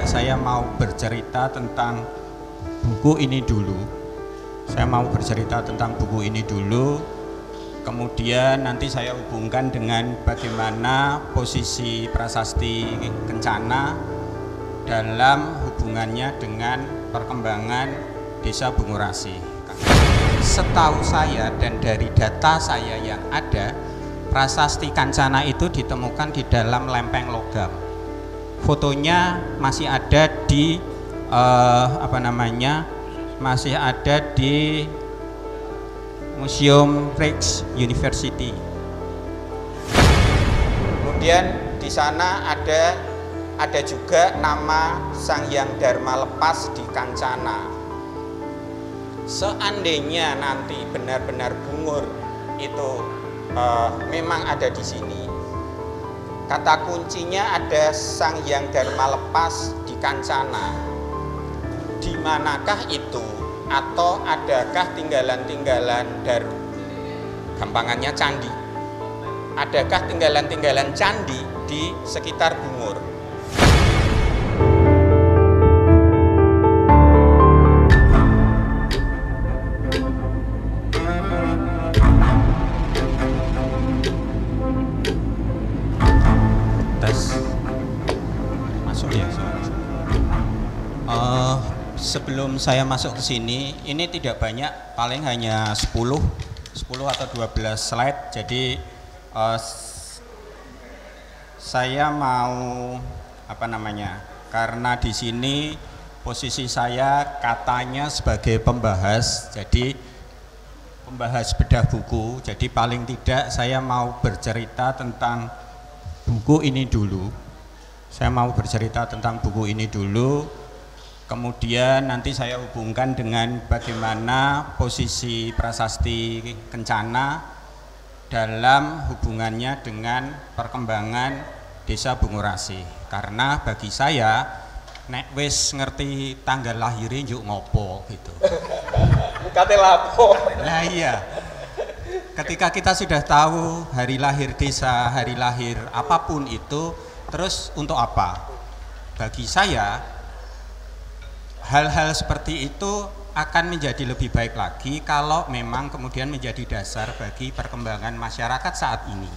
saya mau bercerita tentang buku ini dulu. Saya mau bercerita tentang buku ini dulu. Kemudian nanti saya hubungkan dengan bagaimana posisi Prasasti Kencana dalam hubungannya dengan perkembangan Desa Bungurasi. Setahu saya dan dari data saya yang ada, Prasasti Kencana itu ditemukan di dalam lempeng logam. Fotonya masih ada di masih ada di Museum Rijksuniversiteit. Kemudian di sana ada juga nama Sang Hyang Dharma Lepas di Kancana. Seandainya nanti benar-benar Bungur itu memang ada di sini, kata kuncinya ada Sang Hyang Dharma Lepas di Kancana. Di manakah itu? Atau adakah tinggalan-tinggalan dari gampangannya candi? Adakah tinggalan-tinggalan candi di sekitar Bungur? Tes masuk ya. Sebelum saya masuk ke sini, ini tidak banyak, paling hanya 10 atau 12 slide. Jadi saya mau karena di sini posisi saya katanya sebagai pembahas, jadi pembahas bedah buku. Jadi paling tidak saya mau bercerita tentang buku ini dulu. Saya mau bercerita tentang buku ini dulu. Kemudian nanti saya hubungkan dengan bagaimana posisi Prasasti Kencana dalam hubungannya dengan perkembangan Desa Bungurasi. Karena bagi saya, nek wis ngerti tanggal lahirnya njuk ngopo gitu. Kate lapo. Nah iya, ketika kita sudah tahu hari lahir desa, hari lahir apapun itu, terus untuk apa? Bagi saya, hal-hal seperti itu akan menjadi lebih baik lagi kalau memang kemudian menjadi dasar bagi perkembangan masyarakat saat ini.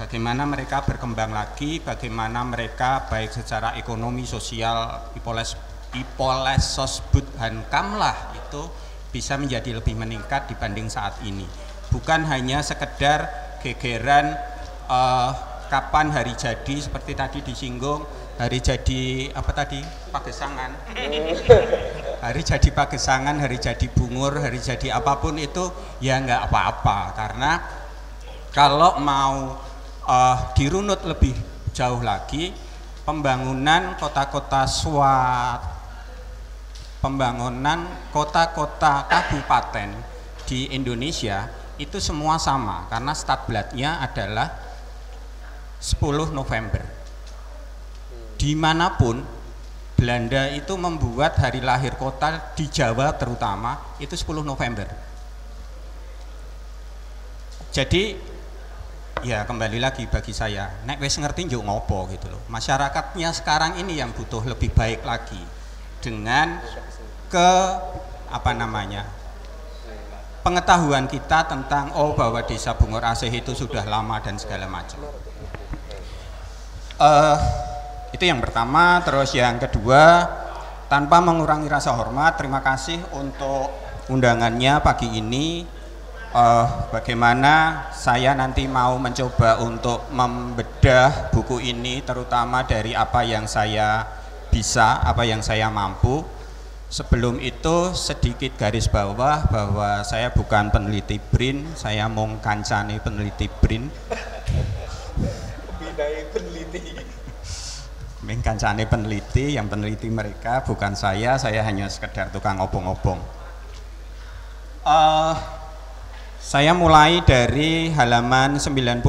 Bagaimana mereka berkembang lagi, bagaimana mereka baik secara ekonomi, sosial, Ipoles Sosbud Hankam lah itu bisa menjadi lebih meningkat dibanding saat ini. Bukan hanya sekedar gegeran kapan hari jadi seperti tadi disinggung, hari jadi Pagesangan, hari jadi Pagesangan, hari jadi Bungur, hari jadi apapun itu ya nggak apa-apa, karena kalau mau dirunut lebih jauh lagi, pembangunan kota-kota SWAT, pembangunan kota-kota kabupaten di Indonesia itu semua sama, karena statbladnya adalah 10 November. Dimanapun Belanda itu membuat hari lahir kota di Jawa terutama itu 10 November. Jadi ya kembali lagi bagi saya, nek wis ngerti njuk ngopo gitu loh. Masyarakatnya sekarang ini yang butuh lebih baik lagi dengan pengetahuan kita tentang bahwa Desa Bungur Asih itu sudah lama dan segala macam. Itu yang pertama. Terus yang kedua, tanpa mengurangi rasa hormat, terima kasih untuk undangannya pagi ini. Bagaimana saya nanti mau mencoba untuk membedah buku ini, terutama dari apa yang saya bisa, apa yang saya mampu. Sebelum itu sedikit garis bawah bahwa saya bukan peneliti BRIN, saya mung kancane peneliti BRIN. Kancane peneliti, yang peneliti mereka bukan saya hanya sekedar tukang obong-obong. Saya mulai dari halaman 91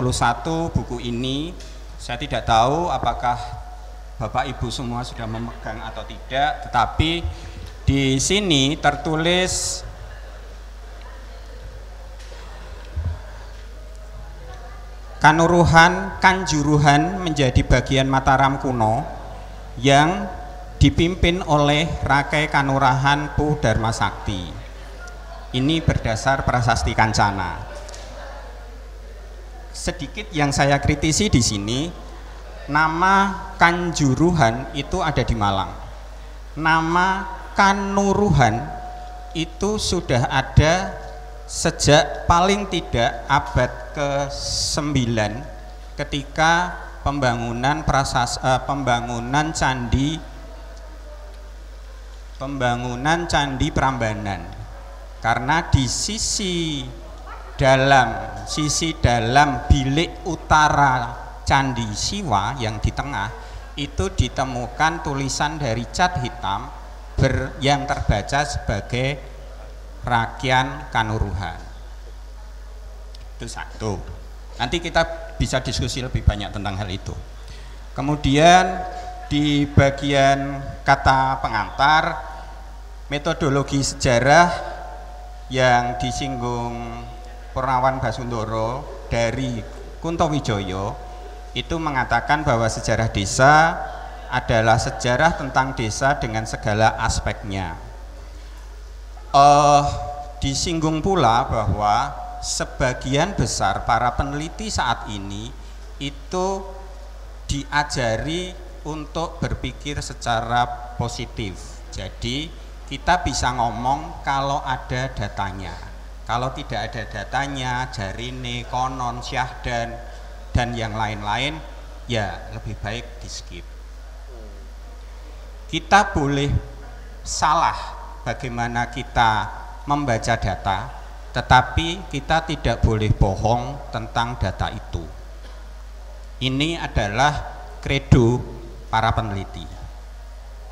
buku ini. Saya tidak tahu apakah Bapak Ibu semua sudah memegang atau tidak, tetapi di sini tertulis Kanuruhan Kanjuruhan menjadi bagian Mataram kuno yang dipimpin oleh Rakai Kanurahan Pu Dharma Sakti. Ini berdasar Prasasti Kancana. Sedikit yang saya kritisi di sini, nama Kanjuruhan itu ada di Malang. Nama Kanuruhan itu sudah ada sejak paling tidak abad ke-9 ketika pembangunan candi Prambanan. Karena di sisi dalam bilik utara Candi Siwa yang di tengah itu ditemukan tulisan dari cat hitam yang terbaca sebagai Rakyat Kanuruhan. Itu satu. Nanti kita bisa diskusi lebih banyak tentang hal itu. Kemudian di bagian kata pengantar, metodologi sejarah yang disinggung Purnawan Basundoro dari Kuntowijoyo itu mengatakan bahwa sejarah desa adalah sejarah tentang desa dengan segala aspeknya. Disinggung pula bahwa sebagian besar para peneliti saat ini itu diajari untuk berpikir secara positif. Jadi kita bisa ngomong kalau ada datanya. Kalau tidak ada datanya, jarine, konon, syahdan, dan yang lain-lain, ya lebih baik di skip. Kita boleh salah bagaimana kita membaca data, tetapi kita tidak boleh bohong tentang data itu. Ini adalah kredo para peneliti.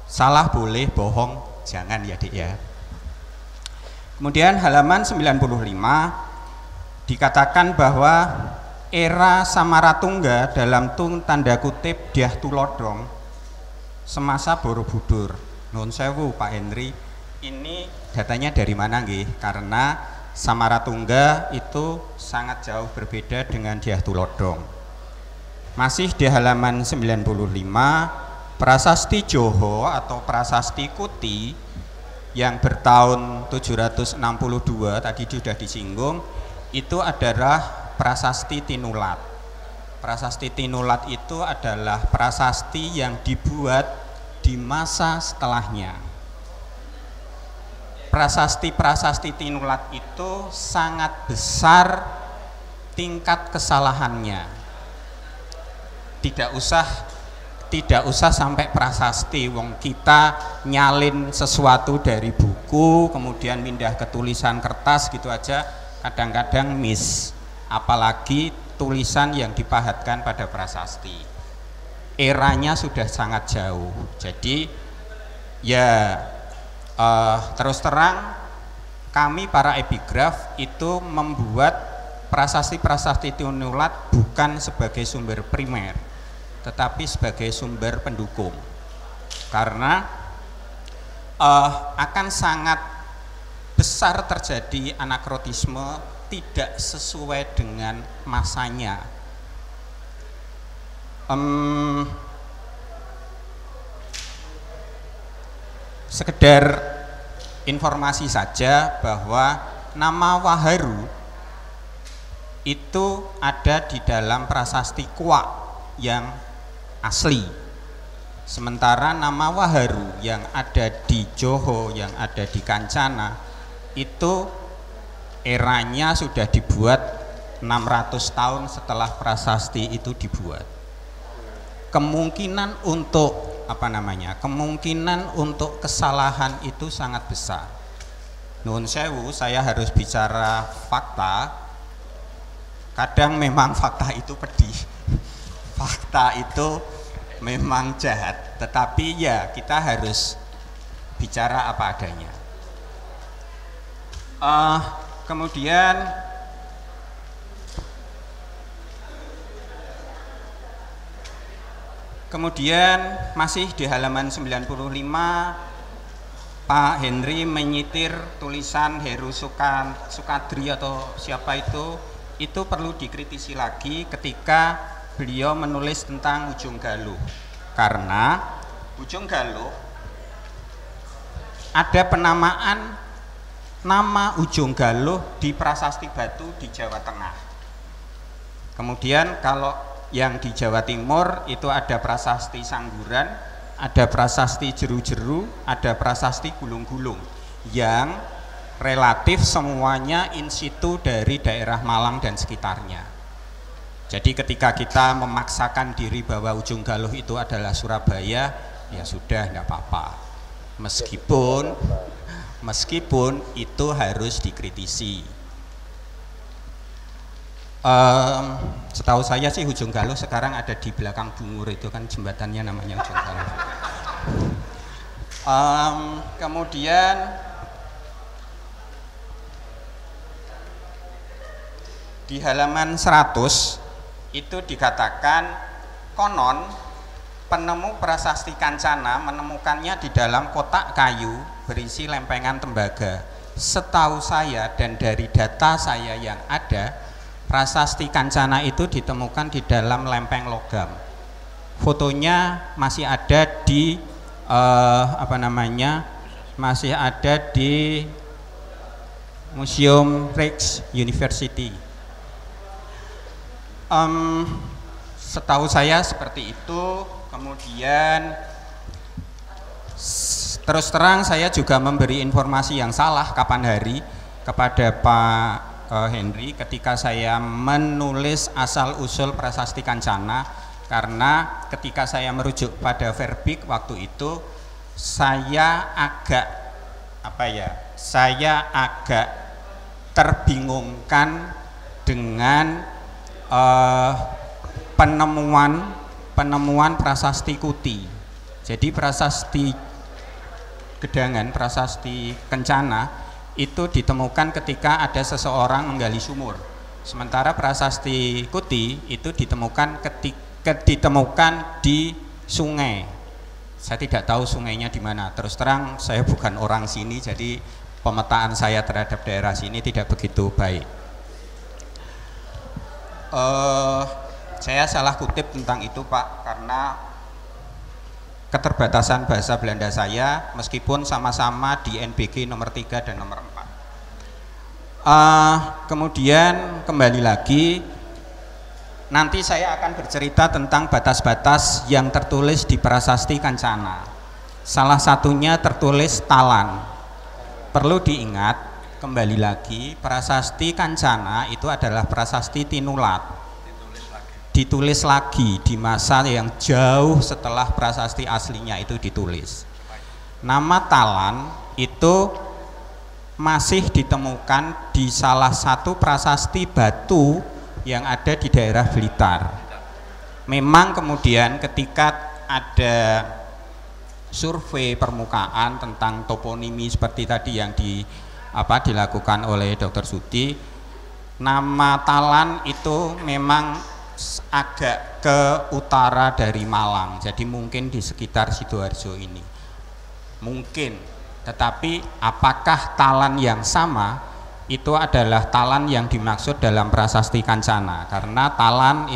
Salah boleh, bohong jangan ya Dik ya. Kemudian halaman 95 dikatakan bahwa era Samaratungga dalam tanda kutip Dyah Tulodhong semasa Borobudur. Nuwun sewu Pak Henry, ini datanya dari mana nggih? Karena Samaratungga itu sangat jauh berbeda dengan Dyah Tulodhong. Masih di halaman 95, Prasasti Joho atau Prasasti Kuti yang bertahun 762 tadi sudah disinggung, itu adalah Prasasti Tinulat. Prasasti Tinulat itu adalah prasasti yang dibuat di masa setelahnya. Prasasti-prasasti Tinulat itu sangat besar tingkat kesalahannya. Tidak usah sampai prasasti, wong kita nyalin sesuatu dari buku kemudian pindah ke tulisan kertas gitu aja kadang-kadang miss, apalagi tulisan yang dipahatkan pada prasasti. Eranya sudah sangat jauh. Jadi ya terus terang kami para epigraf itu membuat prasasti-prasasti Tinulat bukan sebagai sumber primer, tetapi sebagai sumber pendukung, karena akan sangat besar terjadi anakronisme tidak sesuai dengan masanya. Sekedar informasi saja bahwa nama Waharu itu ada di dalam prasasti Kuak yang asli, sementara nama Waharu yang ada di Joho, yang ada di Kancana itu eranya sudah dibuat 600 tahun setelah prasasti itu dibuat. Kemungkinan untuk kemungkinan untuk kesalahan itu sangat besar. Nuwun sewu, saya harus bicara fakta. Kadang memang fakta itu pedih. Fakta itu memang jahat, tetapi ya kita harus bicara apa adanya. Kemudian masih di halaman 95 Pak Henry menyitir tulisan Heru Sukadri atau siapa itu perlu dikritisi lagi ketika beliau menulis tentang Ujung Galuh, karena Ujung Galuh ada penamaan nama Ujung Galuh di Prasasti Batu di Jawa Tengah. Kemudian kalau yang di Jawa Timur itu ada Prasasti Sangguran, ada Prasasti Jeru-Jeru, ada Prasasti Gulung-Gulung, yang relatif semuanya in situ dari daerah Malang dan sekitarnya. Jadi ketika kita memaksakan diri bahwa Ujung Galuh itu adalah Surabaya, ya sudah, tidak apa-apa. Meskipun itu harus dikritisi. Setahu saya sih Ujung Galuh sekarang ada di belakang Bungur, itu kan jembatannya namanya Ujung Galuh. Kemudian di halaman 100 itu dikatakan konon penemu prasasti Kancana menemukannya di dalam kotak kayu berisi lempengan tembaga. Setahu saya dan dari data saya yang ada, prasasti Kancana itu ditemukan di dalam lempeng logam. Fotonya masih ada di masih ada di Museum Rijksuniversiteit. Setahu saya seperti itu. Kemudian terus terang saya juga memberi informasi yang salah kapan hari kepada Pak Henry ketika saya menulis asal usul prasasti Kancana, karena ketika saya merujuk pada verbik waktu itu saya agak terbingungkan dengan penemuan prasasti Kuti. Jadi prasasti Gedangan, prasasti Kencana itu ditemukan ketika ada seseorang menggali sumur. Sementara prasasti Kuti itu ditemukan di sungai. Saya tidak tahu sungainya di mana. Terus terang saya bukan orang sini, jadi pemetaan saya terhadap daerah sini tidak begitu baik. Saya salah kutip tentang itu Pak, karena keterbatasan bahasa Belanda saya, meskipun sama-sama di NBG nomor 3 dan nomor 4. Kemudian kembali lagi, nanti saya akan bercerita tentang batas-batas yang tertulis di prasasti Kancana. Salah satunya tertulis Talan. Perlu diingat, kembali lagi, prasasti Kancana itu adalah prasasti Tinulat. Ditulis lagi di masa yang jauh setelah prasasti aslinya itu ditulis. Nama Talan itu masih ditemukan di salah satu prasasti batu yang ada di daerah Blitar. Memang kemudian ketika ada survei permukaan tentang toponimi seperti tadi yang dilakukan oleh Dr. Sudi, nama Talan itu memang agak ke utara dari Malang, jadi mungkin di sekitar Sidoarjo ini mungkin. Tetapi apakah Talan yang sama itu adalah Talan yang dimaksud dalam prasasti Kancana? Karena Talan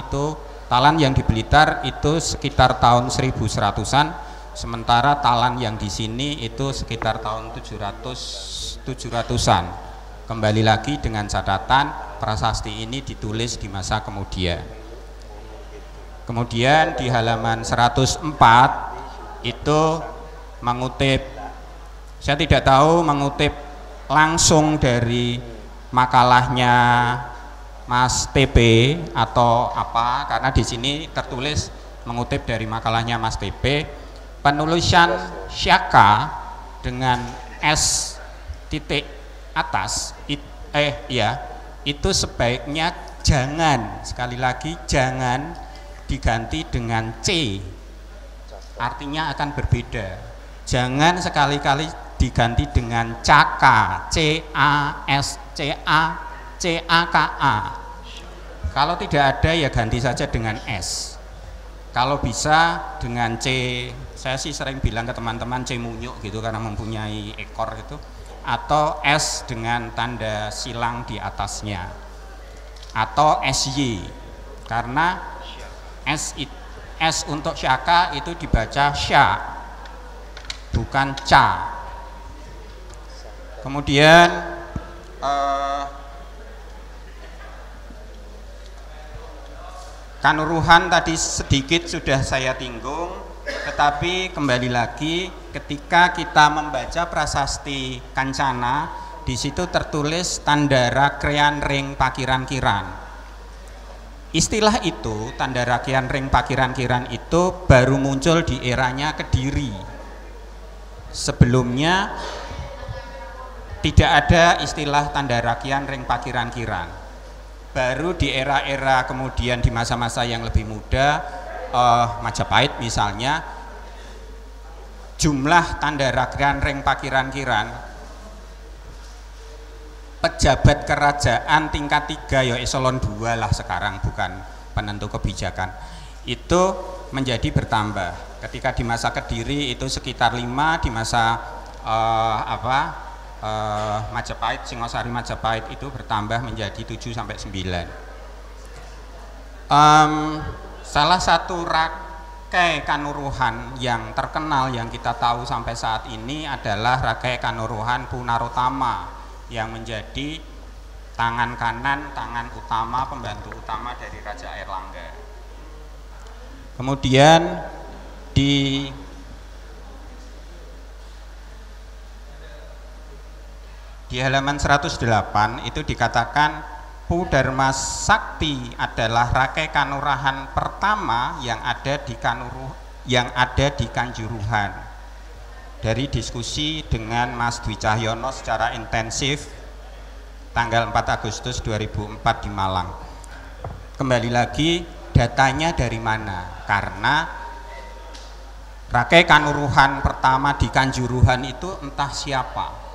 yang di Blitar itu sekitar tahun 1100-an, sementara Talan yang di sini itu sekitar tahun 700-an. Kembali lagi dengan catatan prasasti ini ditulis di masa kemudian. Kemudian di halaman 104 itu mengutip, saya tidak tahu mengutip langsung dari makalahnya Mas TP atau apa, karena di sini tertulis mengutip dari makalahnya Mas TP. Penulisan Syaka dengan S titik atas itu sebaiknya jangan, sekali lagi jangan diganti dengan C, artinya akan berbeda. Jangan sekali-kali diganti dengan Caka, C-A-S-C-A-C-A-K-A. Kalau tidak ada ya ganti saja dengan S. Kalau bisa dengan C, saya sih sering bilang ke teman-teman C munyuk gitu karena mempunyai ekor gitu, atau S dengan tanda silang di atasnya, atau SY, karena S untuk Syaka itu dibaca Sya, bukan Ca. Kemudian Kanuruhan tadi sedikit sudah saya tinggung, tetapi kembali lagi ketika kita membaca prasasti Kancana, di situ tertulis Tandara Krean Ring Pakiran-kiran. Istilah itu, Tandara Krean Ring Pakiran-kiran itu baru muncul di eranya Kediri. Sebelumnya tidak ada istilah Tandara Krean Ring Pakiran-kiran. Baru di era-era kemudian di masa-masa yang lebih muda, Majapahit misalnya, jumlah Tandara Krean Ring Pakiran-kiran pejabat kerajaan tingkat 3 ya eselon 2 lah sekarang, bukan penentu kebijakan, itu menjadi bertambah. Ketika di masa Kediri itu sekitar 5, di masa Majapahit, Singosari Majapahit itu bertambah menjadi 7 sampai 9. Salah satu Rakai Kanuruhan yang terkenal yang kita tahu sampai saat ini adalah Rakai Kanuruhan Punarotama yang menjadi tangan kanan, tangan utama, pembantu utama dari Raja Airlangga. Kemudian di halaman 108 itu dikatakan Pudharma Sakti adalah Rakai Kanurahan pertama yang ada di Kanjuruhan. Dari diskusi dengan Mas Dwi Cahyono secara intensif tanggal 4 Agustus 2004 di Malang. Kembali lagi, datanya dari mana? Karena Rakai Kanuruhan pertama di Kanjuruhan itu entah siapa.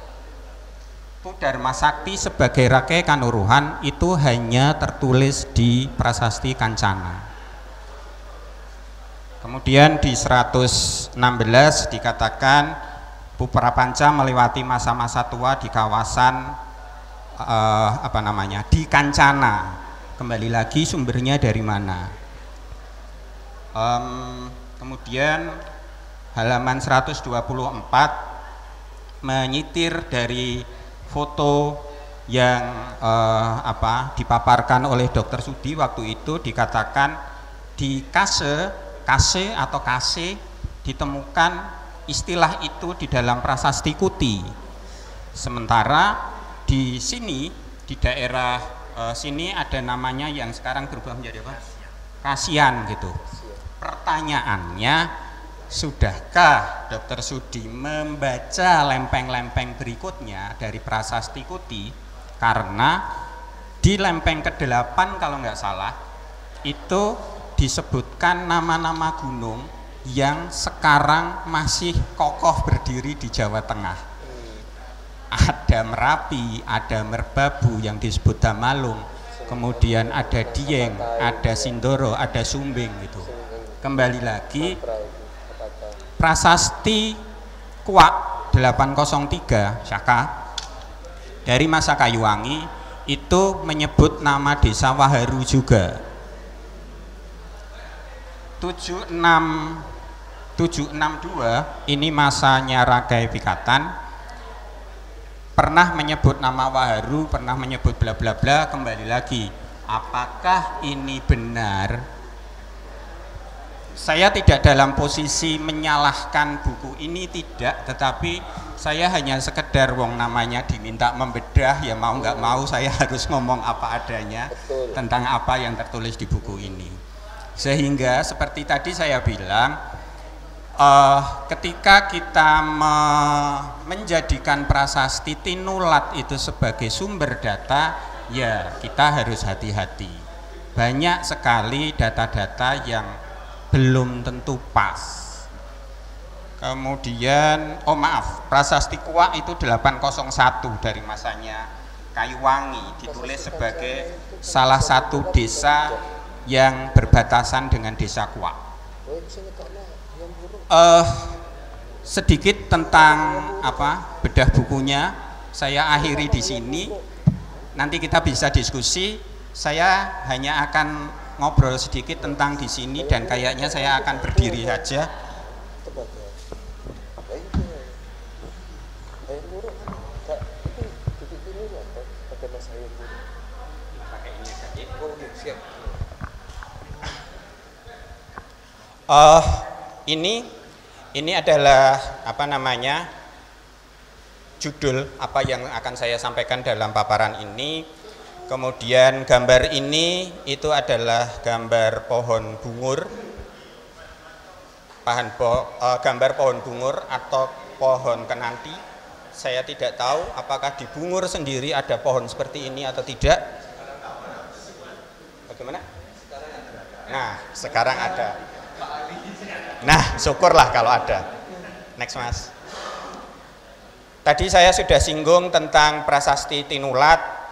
Pudharma Sakti sebagai Rakai Kanuruhan itu hanya tertulis di prasasti Kancana. Kemudian di 116 dikatakan Puprapanca melewati masa-masa tua di kawasan di Kancana. Kembali lagi sumbernya dari mana? Kemudian halaman 124 menyitir dari foto yang dipaparkan oleh Dr. Sudi waktu itu, dikatakan di Kase ditemukan istilah itu di dalam prasasti Kuti. Sementara di sini, di daerah sini ada namanya yang sekarang berubah menjadi apa? Kasian gitu. Pertanyaannya, sudahkah Dr. Sudi membaca lempeng-lempeng berikutnya dari prasasti Kuti? Karena di lempeng ke-8 kalau nggak salah itu disebutkan nama-nama gunung yang sekarang masih kokoh berdiri di Jawa Tengah. Ada Merapi, ada Merbabu yang disebut Damalung, kemudian ada Dieng, ada Sindoro, ada Sumbing gitu. Kembali lagi, prasasti Kuak 803 Syaka dari masa Kayuwangi itu menyebut nama desa Waharu juga. 762 ini masanya Rakai Pikatan, pernah menyebut nama Waharu, pernah menyebut bla bla bla. Kembali lagi, apakah ini benar? Saya tidak dalam posisi menyalahkan buku ini, tidak, tetapi saya hanya sekedar wong namanya diminta membedah, ya mau nggak mau saya harus ngomong apa adanya tentang apa yang tertulis di buku ini. Sehingga seperti tadi saya bilang, ketika kita menjadikan prasasti Tinulat itu sebagai sumber data, ya kita harus hati-hati. Banyak sekali data-data yang belum tentu pas. Kemudian, prasasti Kuak itu 801 dari masanya Kayuwangi, ditulis sebagai salah satu desa yang berbatasan dengan desa Kuak. Sedikit tentang bedah bukunya saya akhiri di sini. Nanti kita bisa diskusi. Saya hanya akan ngobrol sedikit tentang di sini dan kayaknya saya akan berdiri saja. Ini adalah apa namanya judul apa yang akan saya sampaikan dalam paparan ini. Kemudian gambar ini itu adalah gambar pohon bungur, gambar pohon bungur atau pohon kenanti. Saya tidak tahu apakah di Bungur sendiri ada pohon seperti ini atau tidak. Bagaimana? Nah, sekarang ada. Nah, syukurlah kalau ada. Next, Mas. Tadi saya sudah singgung tentang prasasti Tinulat.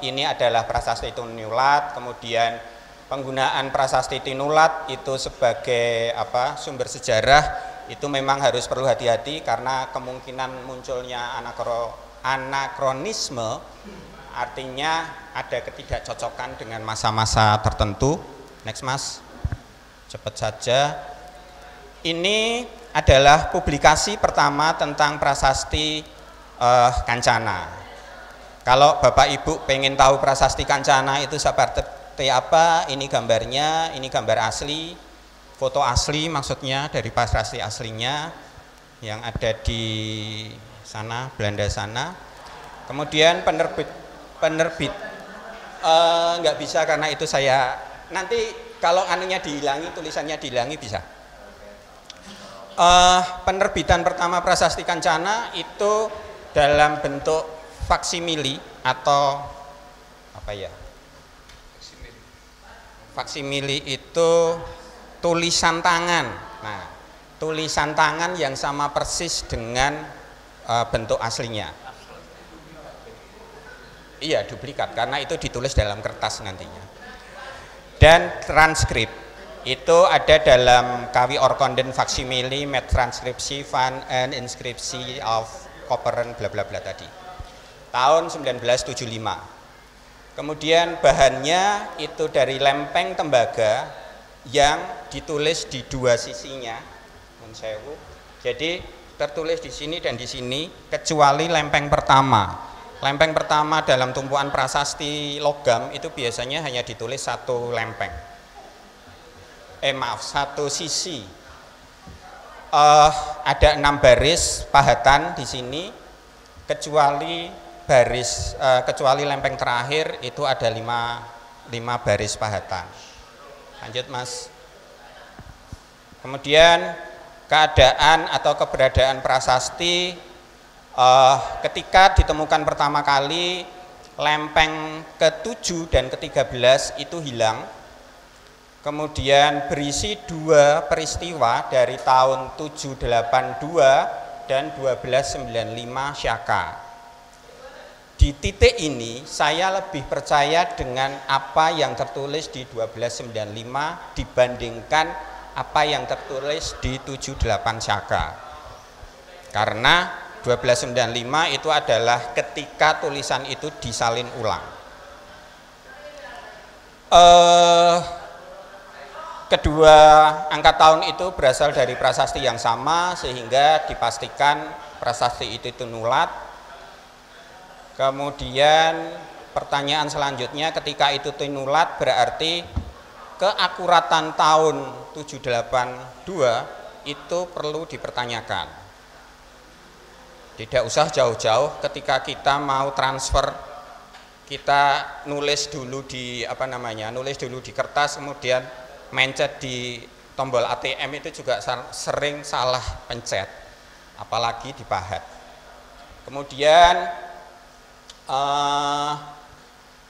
Ini adalah prasasti Tinulat. Kemudian penggunaan prasasti Tinulat itu sebagai sumber sejarah itu memang harus perlu hati-hati karena kemungkinan munculnya anakronisme, artinya ada ketidakcocokan dengan masa-masa tertentu. Next, Mas. Cepat saja. Ini adalah publikasi pertama tentang prasasti Kancana. Kalau Bapak Ibu pengen tahu prasasti Kancana itu seperti apa, ini gambarnya, ini gambar asli. Foto asli maksudnya dari prasasti aslinya yang ada di sana, Belanda sana. Kemudian penerbit nggak bisa karena itu saya nanti kalau anunya dihilangi, tulisannya dihilangi bisa. Penerbitan pertama prasasti Kancana itu dalam bentuk faksimili atau apa ya? Faksimili itu tulisan tangan. Nah, tulisan tangan yang sama persis dengan bentuk aslinya. Iya, duplikat karena itu ditulis dalam kertas nantinya. Dan transkrip itu ada dalam Kawi Orkonden Faksimili, Met Transkripsi van en Inskripsi of Koperen bla bla bla tadi. Tahun 1975. Kemudian bahannya itu dari lempeng tembaga yang ditulis di dua sisinya, jadi tertulis di sini dan di sini kecuali lempeng pertama. Lempeng pertama dalam tumpuan prasasti logam itu biasanya hanya ditulis satu lempeng. Satu sisi. Ada 6 baris pahatan di sini, kecuali lempeng terakhir itu ada 5 baris pahatan. Lanjut, Mas. Kemudian keadaan atau keberadaan prasasti ketika ditemukan pertama kali lempeng ke-7 dan ke-13 itu hilang. Kemudian berisi 2 peristiwa dari tahun 782 dan 1295 Syaka. Di titik ini saya lebih percaya dengan apa yang tertulis di 1295 dibandingkan apa yang tertulis di 78 Syaka. Karena 1295 itu adalah ketika tulisan itu disalin ulang. Kedua angka tahun itu berasal dari prasasti yang sama sehingga dipastikan prasasti itu Tinulat. Kemudian pertanyaan selanjutnya, ketika itu Tinulat berarti keakuratan tahun 782 itu perlu dipertanyakan. Tidak usah jauh-jauh, ketika kita mau transfer kita nulis dulu di nulis dulu di kertas, kemudian mencet di tombol ATM itu juga sering salah pencet, apalagi di pahat. Kemudian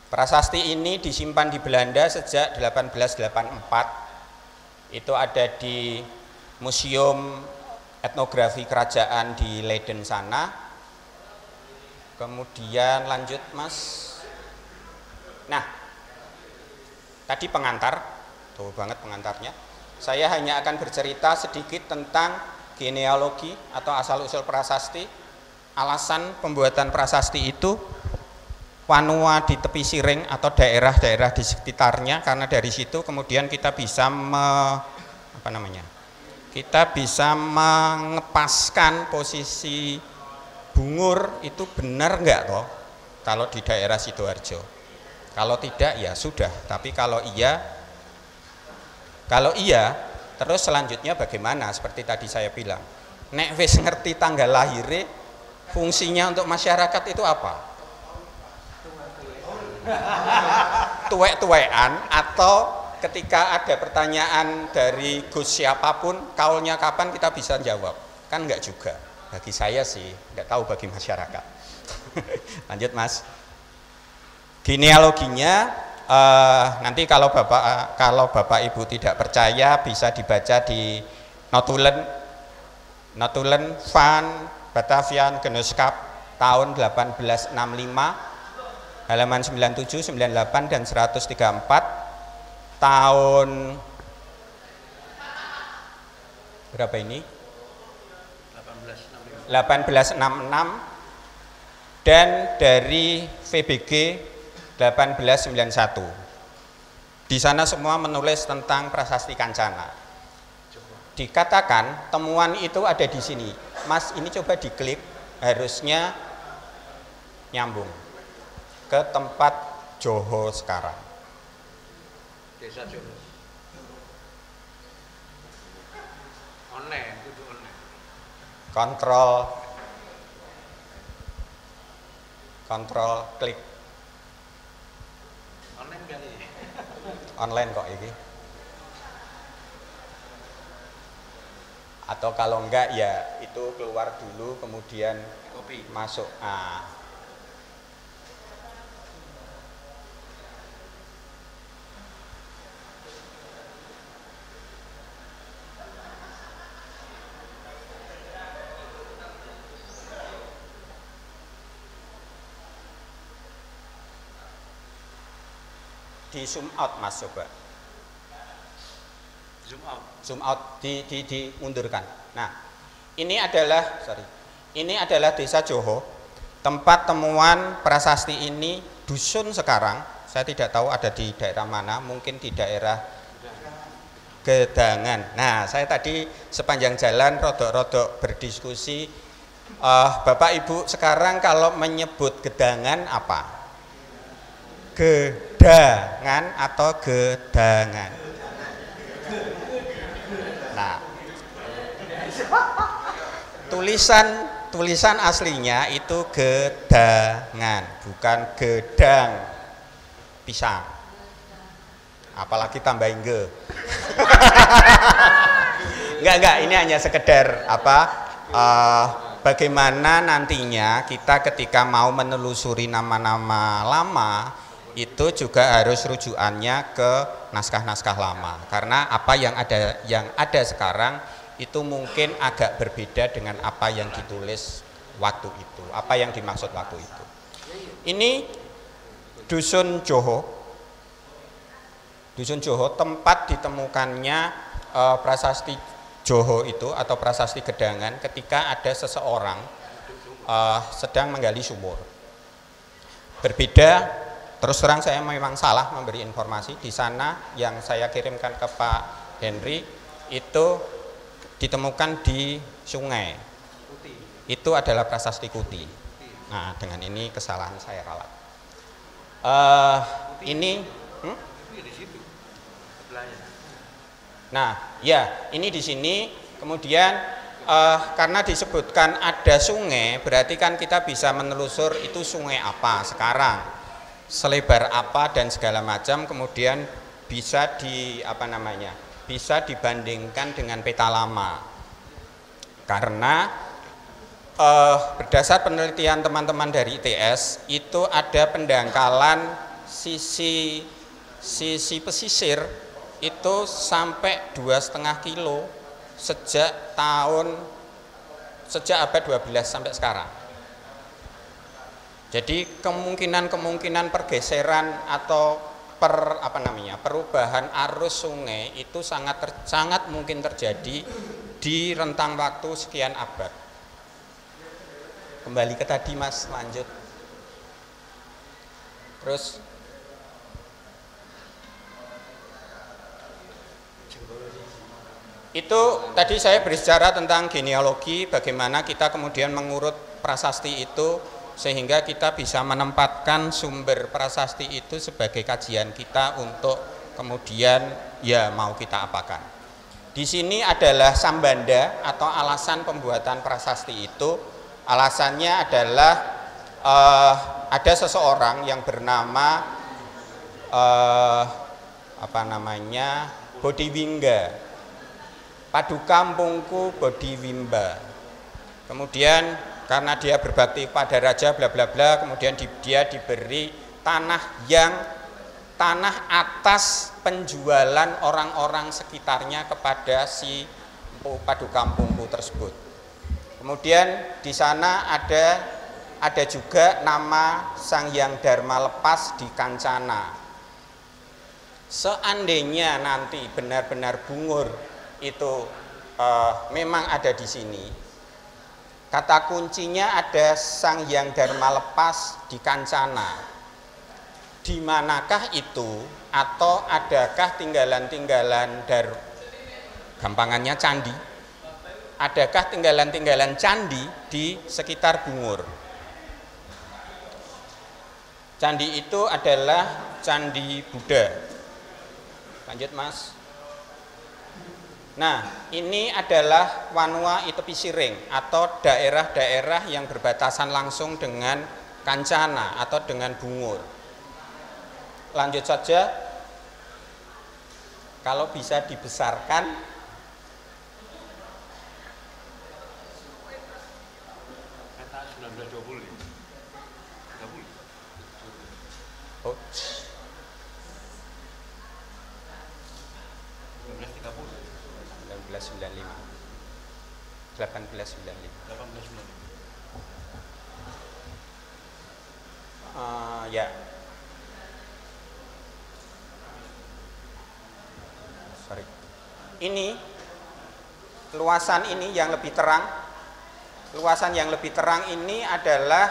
prasasti ini disimpan di Belanda sejak 1884. Itu ada di Museum Etnografi Kerajaan di Leiden sana. Kemudian lanjut, Mas. Nah, tadi pengantar, tuh banget pengantarnya. Saya hanya akan bercerita sedikit tentang genealogi atau asal-usul prasasti, alasan pembuatan prasasti itu, Wanua di tepi Siring atau daerah-daerah di sekitarnya, karena dari situ kemudian kita bisa mengepaskan posisi Bungur itu benar enggak toh kalau di daerah Sidoarjo. Kalau tidak ya sudah, tapi kalau iya Terus selanjutnya bagaimana? Seperti tadi saya bilang, nek wis ngerti tanggal lahirnya, fungsinya untuk masyarakat itu apa? Tuwek-tuwekan, atau ketika ada pertanyaan dari Gus siapapun, kaulnya kapan kita bisa jawab? Kan enggak juga. Bagi saya sih, enggak tahu bagi masyarakat. Lanjut Mas. Genealoginya nanti kalau Bapak Ibu tidak percaya bisa dibaca di Notulen van Batavian Genootschap tahun 1865 halaman 97, 98 dan 134 tahun berapa ini? 1866 dan dari VBG 1891. Di sana semua menulis tentang prasasti Kancana. Dikatakan temuan itu ada di sini. Mas, ini coba diklik, harusnya nyambung ke tempat Joho sekarang. Desa Joho. Online, kudu online. Kontrol klik. Online kali. Online kok ini. Atau kalau enggak ya itu keluar dulu kemudian Copy. masuk. Di zoom out Mas coba. Zoom out dimundurkan. Nah, ini adalah Desa Joho, tempat temuan prasasti ini. Dusun sekarang saya tidak tahu ada di daerah mana, mungkin di daerah Gedangan. Nah, saya tadi sepanjang jalan rodok-rodok berdiskusi, Bapak Ibu sekarang kalau menyebut Gedangan apa? Gedangan atau gedangan? Nah, tulisan aslinya itu gedangan, bukan gedang pisang. Apalagi tambahin ge. Enggak, ini hanya sekedar bagaimana nantinya kita ketika mau menelusuri nama-nama lama itu juga harus rujukannya ke naskah-naskah lama, karena apa yang ada sekarang itu mungkin agak berbeda dengan apa yang ditulis waktu itu, apa yang dimaksud waktu itu. Ini Dusun Joho, tempat ditemukannya prasasti Joho itu atau prasasti Gedangan ketika ada seseorang sedang menggali sumur. Berbeda. Terus terang saya memang salah memberi informasi. Di sana yang saya kirimkan ke Pak Henry itu ditemukan di sungai. Itu adalah prasasti Kuti. Nah, dengan ini kesalahan saya ralat. Ini Nah, ya, ini di sini. Kemudian karena disebutkan ada sungai, berarti kan kita bisa menelusur itu sungai apa sekarang, selebar apa dan segala macam, kemudian bisa bisa dibandingkan dengan peta lama. Karena berdasar penelitian teman-teman dari ITS itu ada pendangkalan sisi pesisir itu sampai 2,5 kilo sejak abad 12 sampai sekarang. Jadi kemungkinan pergeseran atau perubahan arus sungai itu sangat mungkin terjadi di rentang waktu sekian abad. Kembali ke tadi Mas, lanjut. Terus itu tadi saya berbicara tentang genealogi, bagaimana kita kemudian mengurut prasasti itu sehingga kita bisa menempatkan sumber prasasti itu sebagai kajian kita untuk kemudian ya mau kita apakan. Di sini adalah sambanda atau alasan pembuatan prasasti itu. Alasannya adalah ada seseorang yang bernama Bodhiwingga. Padukampungku Bodhiwimba. Kemudian karena dia berbakti pada raja bla bla bla, kemudian dia diberi tanah atas penjualan orang-orang sekitarnya kepada si Padukampungku tersebut. Kemudian di sana ada juga nama Sang Hyang Dharma Lepas di Kancana. Seandainya nanti benar-benar Bungur itu memang ada di sini, kata kuncinya ada Sang Hyang Dharma Lepas di Kancana. Di manakah itu, atau adakah tinggalan-tinggalan gampangannya candi? Adakah tinggalan-tinggalan candi di sekitar Bungur? Candi itu adalah Candi Buddha. Lanjut Mas. Nah, ini adalah Wanua Itepi Siring atau daerah-daerah yang berbatasan langsung dengan Kancana atau dengan Bungur. Lanjut saja, kalau bisa dibesarkan, Peta 1920. 30. oh, 1995, 1895. 1895. Ya. Sorry. Ini luasan ini yang lebih terang. Luasan yang lebih terang ini adalah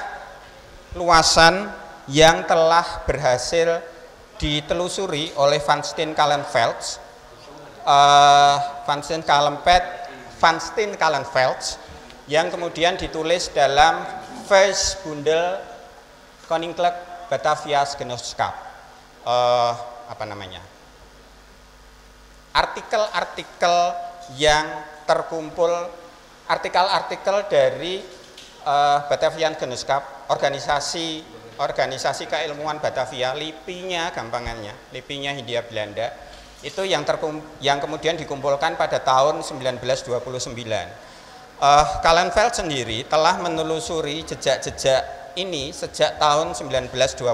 luasan yang telah berhasil ditelusuri oleh Van Steen Kallenvelds. Van Steen Kallenvelds yang kemudian ditulis dalam Verbundel Koninklijk Batavia's Genootschap. Artikel-artikel yang terkumpul, artikel-artikel dari Batavian Genootschap, organisasi keilmuan Batavia, lipinya gampangannya, lipinya Hindia Belanda, itu yang kemudian dikumpulkan pada tahun 1929. Kallenvelds sendiri telah menelusuri jejak-jejak ini sejak tahun 1924.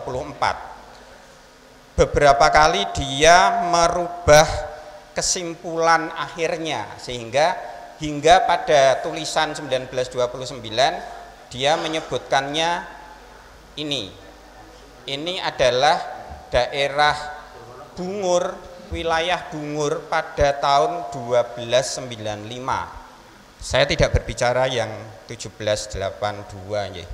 Beberapa kali dia merubah kesimpulan akhirnya, sehingga hingga pada tulisan 1929 dia menyebutkannya ini adalah daerah Bungur, wilayah Bungur pada tahun 1295. Saya tidak berbicara yang 1782 ya.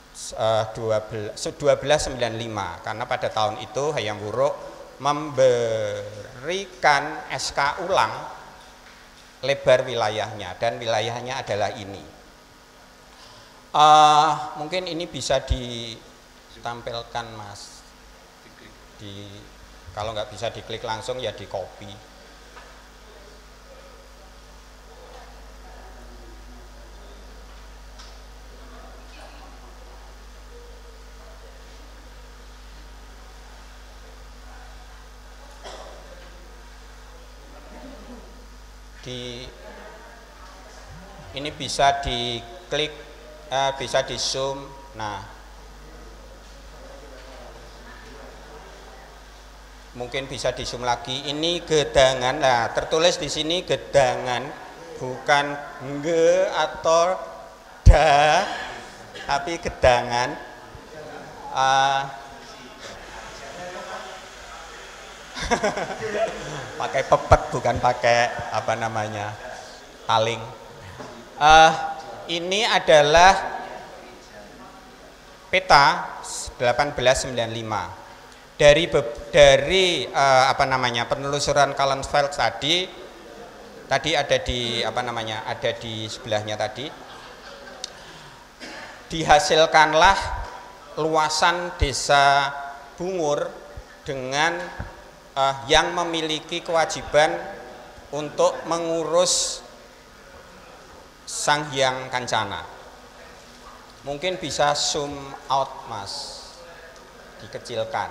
1295, karena pada tahun itu Hayam Wuruk memberikan SK ulang lebar wilayahnya, dan wilayahnya adalah ini. Mungkin ini bisa ditampilkan Mas, kalau nggak bisa diklik langsung ya di copy. Ini bisa diklik, bisa di zoom. Nah, mungkin bisa di zoom lagi. Ini Gedangan. Nah, tertulis di sini Gedangan, bukan nge atau da, tapi Gedangan. Pakai pepet, bukan pakai taling. Ini adalah peta 1895 dari penelusuran Kallenvelds tadi ada di ada di sebelahnya tadi. Dihasilkanlah luasan desa Bungur dengan yang memiliki kewajiban untuk mengurus Sang Hyang Kancana. Mungkin bisa zoom out Mas, dikecilkan.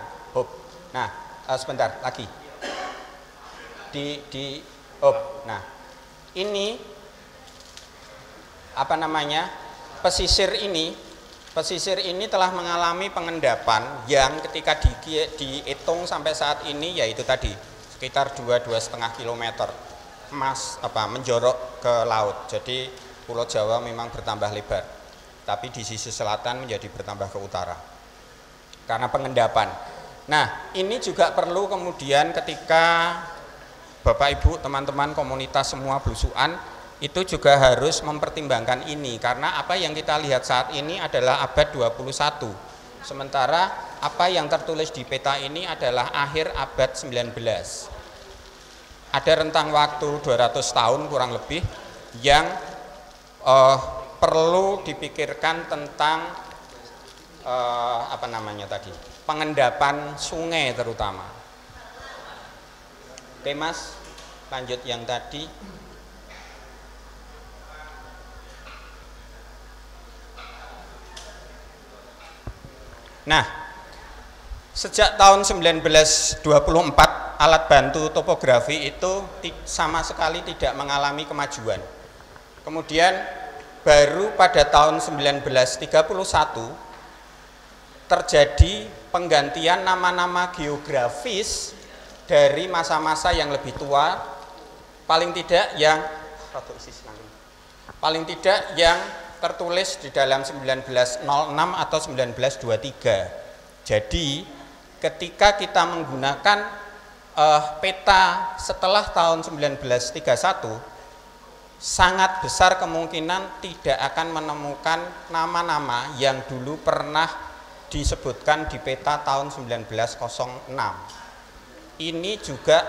Nah, sebentar lagi. Nah, ini apa namanya? Pesisir ini telah mengalami pengendapan yang ketika dihitung sampai saat ini yaitu tadi sekitar 2,5 km menjorok ke laut. Jadi Pulau Jawa memang bertambah lebar, tapi di sisi selatan menjadi bertambah ke utara karena pengendapan. Nah, ini juga perlu kemudian ketika Bapak Ibu, teman-teman komunitas semua belusuan itu juga harus mempertimbangkan ini, karena apa yang kita lihat saat ini adalah abad 21, sementara apa yang tertulis di peta ini adalah akhir abad 19. Ada rentang waktu 200 tahun kurang lebih yang perlu dipikirkan tentang pengendapan sungai terutama. Oke Mas, lanjut yang tadi. Nah, sejak tahun 1924 alat bantu topografi itu sama sekali tidak mengalami kemajuan. Kemudian baru pada tahun 1931 terjadi penggantian nama-nama geografis dari masa-masa yang lebih tua, paling tidak yang tertulis di dalam 1906 atau 1923. Jadi ketika kita menggunakan peta setelah tahun 1931, sangat besar kemungkinan tidak akan menemukan nama-nama yang dulu pernah disebutkan di peta tahun 1906. Ini juga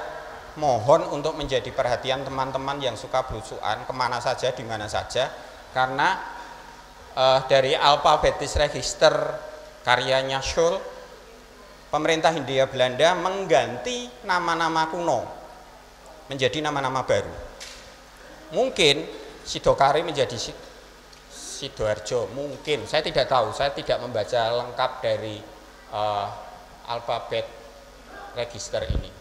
mohon untuk menjadi perhatian teman-teman yang suka belusuan kemana saja, di mana saja, karena dari Alphabetis Register karyanya Scholl, pemerintah Hindia Belanda mengganti nama-nama kuno menjadi nama-nama baru. Mungkin Sidokari menjadi Sidoarjo, mungkin, saya tidak tahu, saya tidak membaca lengkap dari alfabet register ini.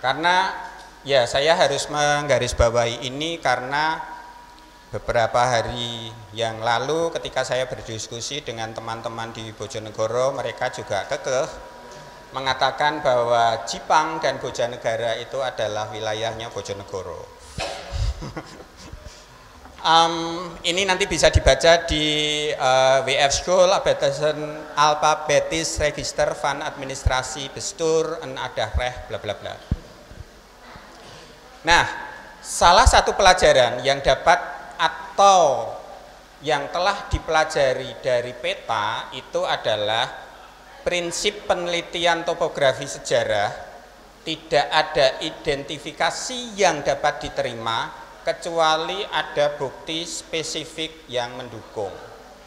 Karena ya saya harus menggarisbawahi ini karena beberapa hari yang lalu ketika saya berdiskusi dengan teman-teman di Bojonegoro, mereka juga kekeh mengatakan bahwa Jipang dan Bojanegara itu adalah wilayahnya Bojonegoro. Ini nanti bisa dibaca di WF School Alphabetis Register van Administrasi Bestur en Adahreh bla bla bla. Nah, salah satu pelajaran yang dapat atau yang telah dipelajari dari peta itu adalah prinsip penelitian topografi sejarah. Tidak ada identifikasi yang dapat diterima kecuali ada bukti spesifik yang mendukung.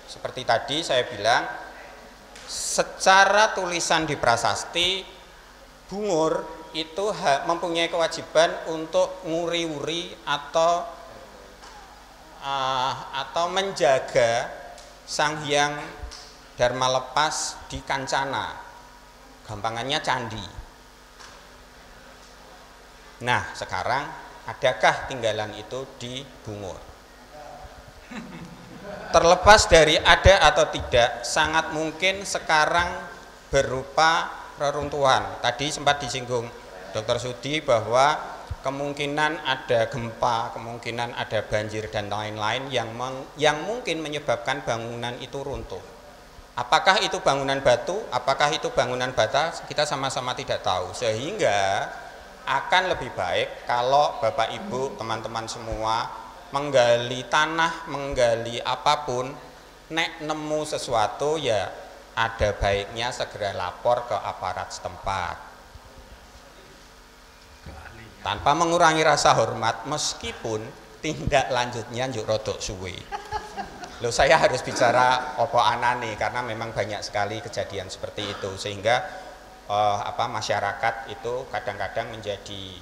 Seperti tadi saya bilang, secara tulisan di prasasti, Bungur itu mempunyai kewajiban untuk nguri-uri atau menjaga Sang Hyang Dharma Lepas di Kancana, gampangannya candi. Nah, sekarang adakah tinggalan itu di Bungur? Terlepas dari ada atau tidak, sangat mungkin sekarang berupa reruntuhan. Tadi sempat disinggung Dr. Sudi bahwa kemungkinan ada gempa, kemungkinan ada banjir dan lain-lain yang mungkin menyebabkan bangunan itu runtuh. Apakah itu bangunan batu, apakah itu bangunan bata, kita sama-sama tidak tahu. Sehingga akan lebih baik kalau Bapak Ibu, teman-teman semua menggali tanah, menggali apapun, nek nemu sesuatu ya ada baiknya segera lapor ke aparat setempat. Tanpa mengurangi rasa hormat, meskipun tindak lanjutnya njuk rodok suwe. Loh, saya harus bicara opo anane karena memang banyak sekali kejadian seperti itu, sehingga masyarakat itu kadang-kadang menjadi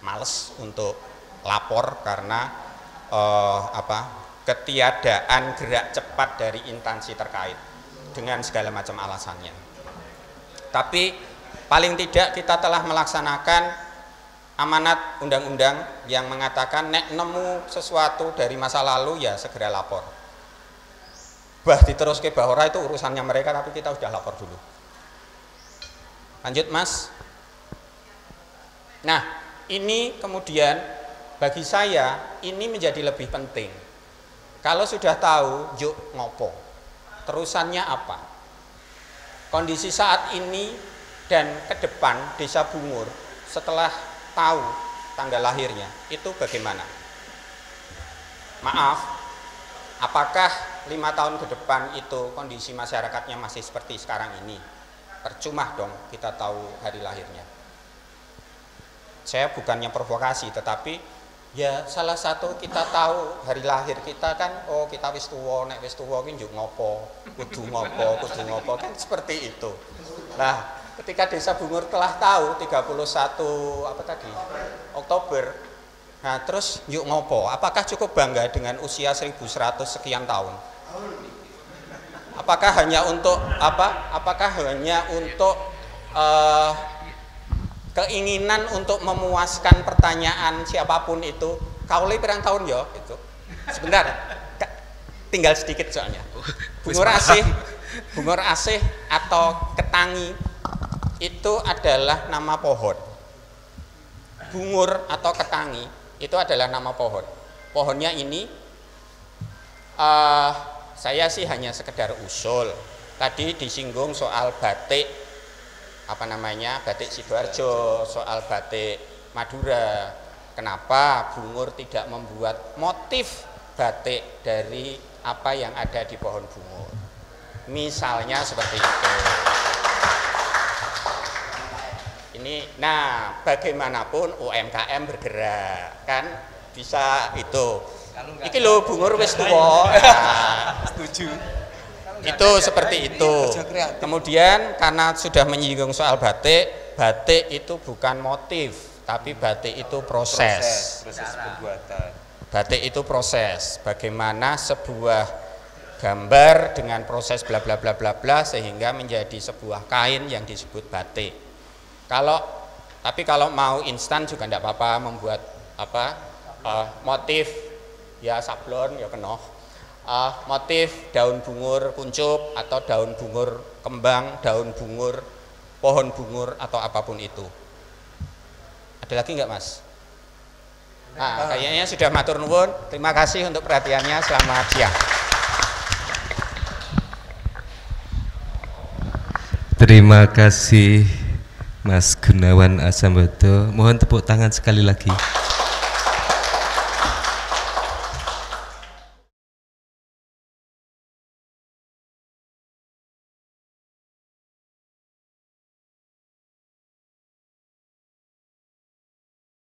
males untuk lapor karena ketiadaan gerak cepat dari instansi terkait dengan segala macam alasannya. Tapi paling tidak kita telah melaksanakan amanat undang-undang yang mengatakan nek nemu sesuatu dari masa lalu ya segera lapor. Bah diterus ke bahora itu urusannya mereka, tapi kita sudah lapor dulu. Lanjut Mas. Nah ini kemudian bagi saya ini menjadi lebih penting. Kalau sudah tahu yuk ngopo, terusannya apa, kondisi saat ini dan ke depan Desa Bungur setelah tahu tanggal lahirnya itu bagaimana? Maaf, apakah 5 tahun ke depan itu kondisi masyarakatnya masih seperti sekarang ini? Percuma dong kita tahu hari lahirnya. Saya bukannya provokasi, tetapi ya salah satu kita tahu hari lahir kita kan, oh kita wis tuwa, nek wis tuwa ki njuk ngopo, kudu ngopo kan seperti itu. Nah, ketika Desa Bungur telah tahu 31 Oktober, nah terus yuk ngopo? Apakah cukup bangga dengan usia 1100 sekian tahun? Apakah hanya untuk Apakah hanya untuk keinginan untuk memuaskan pertanyaan siapapun itu? Kaule pirang tahun ya itu. Sebentar. Tinggal sedikit soalnya. Bungur Asih atau Ketangi itu adalah nama pohon. Bungur atau Ketangi itu adalah nama pohon. Pohonnya ini saya sih hanya sekedar usul. Tadi disinggung soal batik batik Sidoarjo, soal batik Madura. Kenapa Bungur tidak membuat motif batik dari apa yang ada di pohon bungur? Misalnya seperti itu. Ini, nah bagaimanapun UMKM bergerak kan bisa itu. Iki lho Bungur wis tuwa. Setuju. Itu seperti itu. Kemudian karena sudah menyinggung soal batik, batik itu bukan motif, tapi batik itu proses pembuatan. Batik itu proses. Bagaimana sebuah gambar dengan proses bla bla bla bla bla sehingga menjadi sebuah kain yang disebut batik. Tapi kalau mau instan juga tidak apa-apa membuat motif ya sablon ya kenoh. Motif daun bungur kuncup atau daun bungur kembang, daun bungur, pohon bungur atau apapun itu. Ada lagi nggak Mas? Nah, kayaknya sudah matur nuwun. Terima kasih untuk perhatiannya. Selamat siang. Terima kasih Mas Gunawan Asambodo. Mohon tepuk tangan sekali lagi.